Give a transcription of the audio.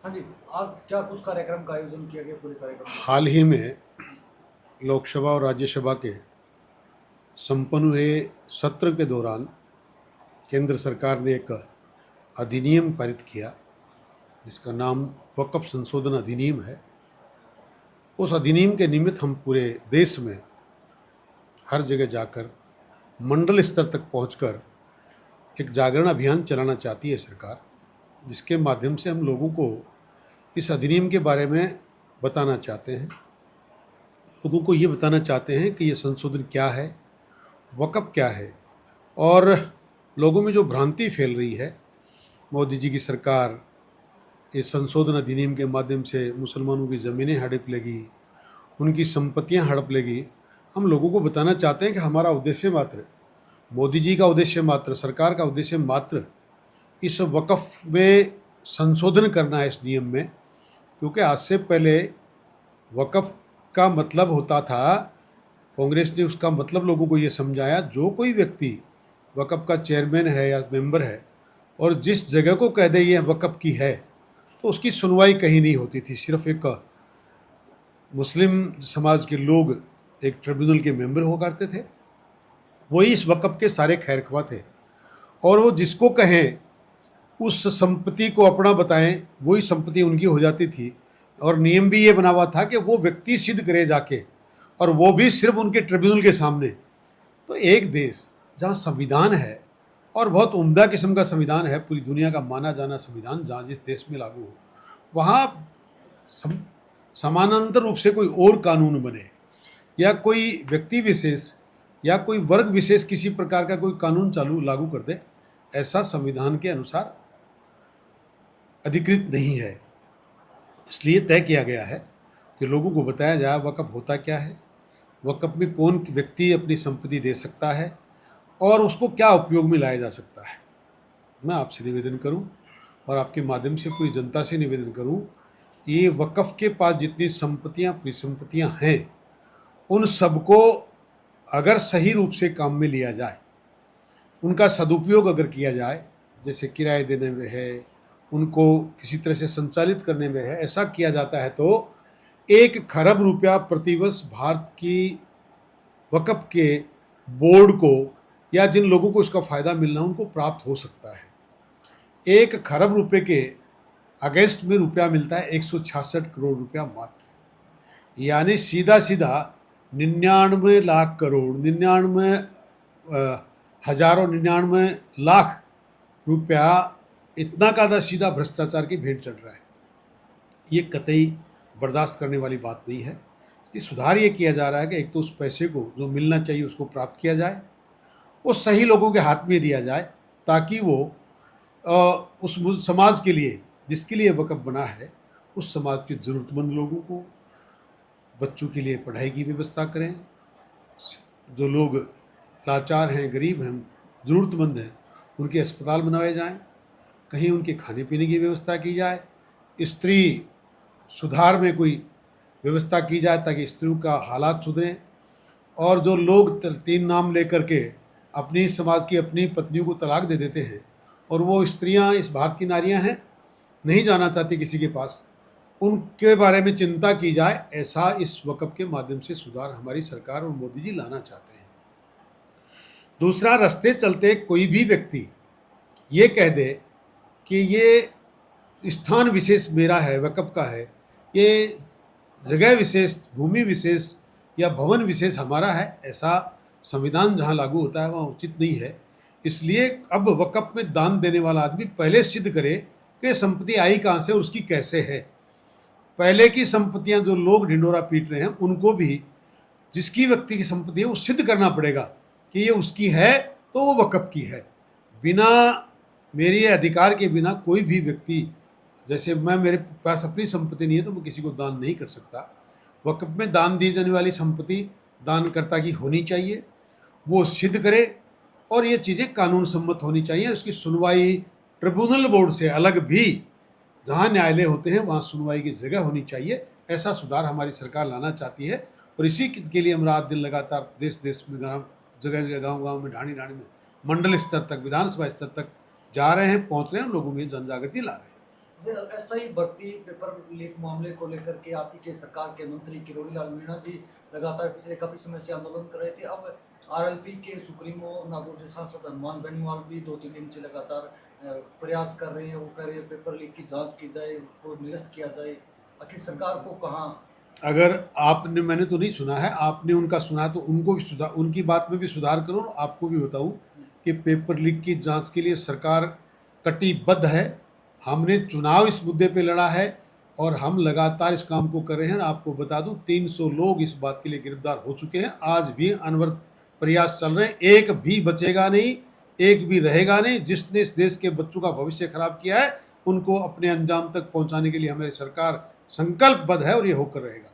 हाँ जी, आज क्या कुछ कार्यक्रम का आयोजन किया गया पूरे कार्यक्रम को? हाल ही में लोकसभा और राज्यसभा के संपन्न हुए सत्र के दौरान केंद्र सरकार ने एक अधिनियम पारित किया जिसका नाम वक्फ संशोधन अधिनियम है। उस अधिनियम के निमित्त हम पूरे देश में हर जगह जाकर मंडल स्तर तक पहुंचकर एक जागरण अभियान चलाना चाहती है सरकार, जिसके माध्यम से हम लोगों को इस अधिनियम के बारे में बताना चाहते हैं। लोगों को ये बताना चाहते हैं कि ये संशोधन क्या है, वक़्फ़ क्या है, और लोगों में जो भ्रांति फैल रही है, मोदी जी की सरकार इस संशोधन अधिनियम के माध्यम से मुसलमानों की ज़मीनें हड़प लेगी, उनकी संपत्तियां हड़प लेगी। हम लोगों को बताना चाहते हैं कि हमारा उद्देश्य मात्र, मोदी जी का उद्देश्य मात्र, सरकार का उद्देश्य मात्र इस वक़्फ़ में संशोधन करना है इस नियम में। क्योंकि आज से पहले वक़्फ़ का मतलब होता था, कांग्रेस ने उसका मतलब लोगों को ये समझाया, जो कोई व्यक्ति वक़्फ़ का चेयरमैन है या मेंबर है और जिस जगह को कह दे ये वक़्फ़ की है, तो उसकी सुनवाई कहीं नहीं होती थी। सिर्फ एक मुस्लिम समाज के लोग एक ट्रिब्यूनल के मेंबर हुआ करते थे, वही इस वक़्फ़ के सारे खैरख्वाह थे, और वो जिसको कहें उस संपत्ति को अपना बताएं, वही संपत्ति उनकी हो जाती थी। और नियम भी ये बना हुआ था कि वो व्यक्ति सिद्ध करे जाके, और वो भी सिर्फ उनके ट्रिब्यूनल के सामने। तो एक देश जहाँ संविधान है, और बहुत उम्दा किस्म का संविधान है, पूरी दुनिया का माना जाना संविधान जहाँ जिस देश में लागू हो, वहाँ समानांतर रूप से कोई और कानून बने, या कोई व्यक्ति विशेष या कोई वर्ग विशेष किसी प्रकार का कोई कानून लागू कर दे, ऐसा संविधान के अनुसार अधिकृत नहीं है। इसलिए तय किया गया है कि लोगों को बताया जाए वक़्फ़ होता क्या है, वक़्फ़ में कौन व्यक्ति अपनी संपत्ति दे सकता है, और उसको क्या उपयोग में लाया जा सकता है। मैं आपसे निवेदन करूं, और आपके माध्यम से पूरी जनता से निवेदन करूं, ये वक़्फ़ के पास जितनी संपत्तियां परिसंपत्तियां हैं, उन सबको अगर सही रूप से काम में लिया जाए, उनका सदुपयोग अगर किया जाए, जैसे किराए देने में है, उनको किसी तरह से संचालित करने में है, ऐसा किया जाता है तो 1 खरब रुपया प्रतिवर्ष भारत की वक़्फ़ के बोर्ड को, या जिन लोगों को इसका फ़ायदा मिलना उनको प्राप्त हो सकता है। 1 खरब रुपये के अगेंस्ट में रुपया मिलता है 166 करोड़ रुपया मात्र, यानी सीधा सीधा 99 लाख करोड़, 99 हजारों 99 लाख रुपया, इतना का सीधा भ्रष्टाचार की भेंट चढ़ रहा है। ये कतई बर्दाश्त करने वाली बात नहीं है। इसकी सुधार ये किया जा रहा है कि एक तो उस पैसे को जो मिलना चाहिए उसको प्राप्त किया जाए, वो सही लोगों के हाथ में दिया जाए, ताकि वो उस समाज के लिए जिसके लिए वक़्फ़ बना है, उस समाज के ज़रूरतमंद लोगों को, बच्चों के लिए पढ़ाई की व्यवस्था करें, जो लोग लाचार हैं, गरीब हैं, ज़रूरतमंद हैं, उनके अस्पताल बनवाए जाएं, कहीं उनके खाने पीने की व्यवस्था की जाए, स्त्री सुधार में कोई व्यवस्था की जाए ताकि स्त्रियों का हालात सुधरें। और जो लोग 3 नाम लेकर के अपनी समाज की अपनी पत्नियों को तलाक दे देते हैं, और वो स्त्रियां इस भारत की नारियां हैं, नहीं जाना चाहती किसी के पास, उनके बारे में चिंता की जाए। ऐसा इस वक़्फ़ के माध्यम से सुधार हमारी सरकार और मोदी जी लाना चाहते हैं। दूसरा, रास्ते चलते कोई भी व्यक्ति ये कह दे कि ये स्थान विशेष मेरा है, वक़्फ़ का है, ये जगह विशेष, भूमि विशेष या भवन विशेष हमारा है, ऐसा संविधान जहाँ लागू होता है वहाँ उचित नहीं है। इसलिए अब वक़्फ़ में दान देने वाला आदमी पहले सिद्ध करे कि संपत्ति आई कहाँ से और उसकी कैसे है। पहले की संपत्तियां जो लोग ढिंढोरा पीट रहे हैं, उनको भी जिसकी व्यक्ति की संपत्ति है वो सिद्ध करना पड़ेगा कि ये उसकी है, तो वो वक़्फ़ की है। बिना मेरे अधिकार के बिना कोई भी व्यक्ति, जैसे मेरे पास अपनी संपत्ति नहीं है तो मैं किसी को दान नहीं कर सकता। वक़्फ़ में दान दी जाने वाली संपत्ति दानकर्ता की होनी चाहिए, वो सिद्ध करे, और ये चीज़ें कानून सम्मत होनी चाहिए। उसकी सुनवाई ट्रिब्यूनल बोर्ड से अलग भी, जहाँ न्यायालय होते हैं वहाँ सुनवाई की जगह होनी चाहिए। ऐसा सुधार हमारी सरकार लाना चाहती है, और इसी के लिए हम रात दिन लगातार देश देश में, जगह जगह, गांव गांव में, ढाणी ढाणी में, मंडल स्तर तक, विधानसभा स्तर तक जा रहे हैं, पहुंच रहे हैं, लोगों में जन जागृति ला रहे हैं। एसआई भर्ती पेपर लीक मामले को लेकर के आपकी के सरकार के मंत्री किरोड़ी लाल मीणा जी लगातार पिछले काफी समय से आंदोलन कर रहे थे। अब आरएलपी के सुप्रीमो नागौर से सांसद हनुमान बेनीवाल भी 2-3 दिन से लगातार प्रयास कर रहे हैं। वो कह रहे हैं पेपर लीक की जांच की जाए, उसको निरस्त किया जाए। आखिर सरकार को कहाँ। अगर आपने, मैंने तो नहीं सुना है, आपने उनका सुना तो उनको भी सुधार, उनकी बात में भी सुधार करो। आपको भी बताऊं कि पेपर लीक की जांच के लिए सरकार कटिबद्ध है। हमने चुनाव इस मुद्दे पे लड़ा है और हम लगातार इस काम को कर रहे हैं। आपको बता दूं 300 लोग इस बात के लिए गिरफ्तार हो चुके हैं। आज भी अनवरत प्रयास चल रहे हैं, एक भी बचेगा नहीं, एक भी रहेगा नहीं। जिसने इस देश के बच्चों का भविष्य खराब किया है उनको अपने अंजाम तक पहुंचाने के लिए हमारी सरकार संकल्पबद्ध है और ये होकर रहेगा।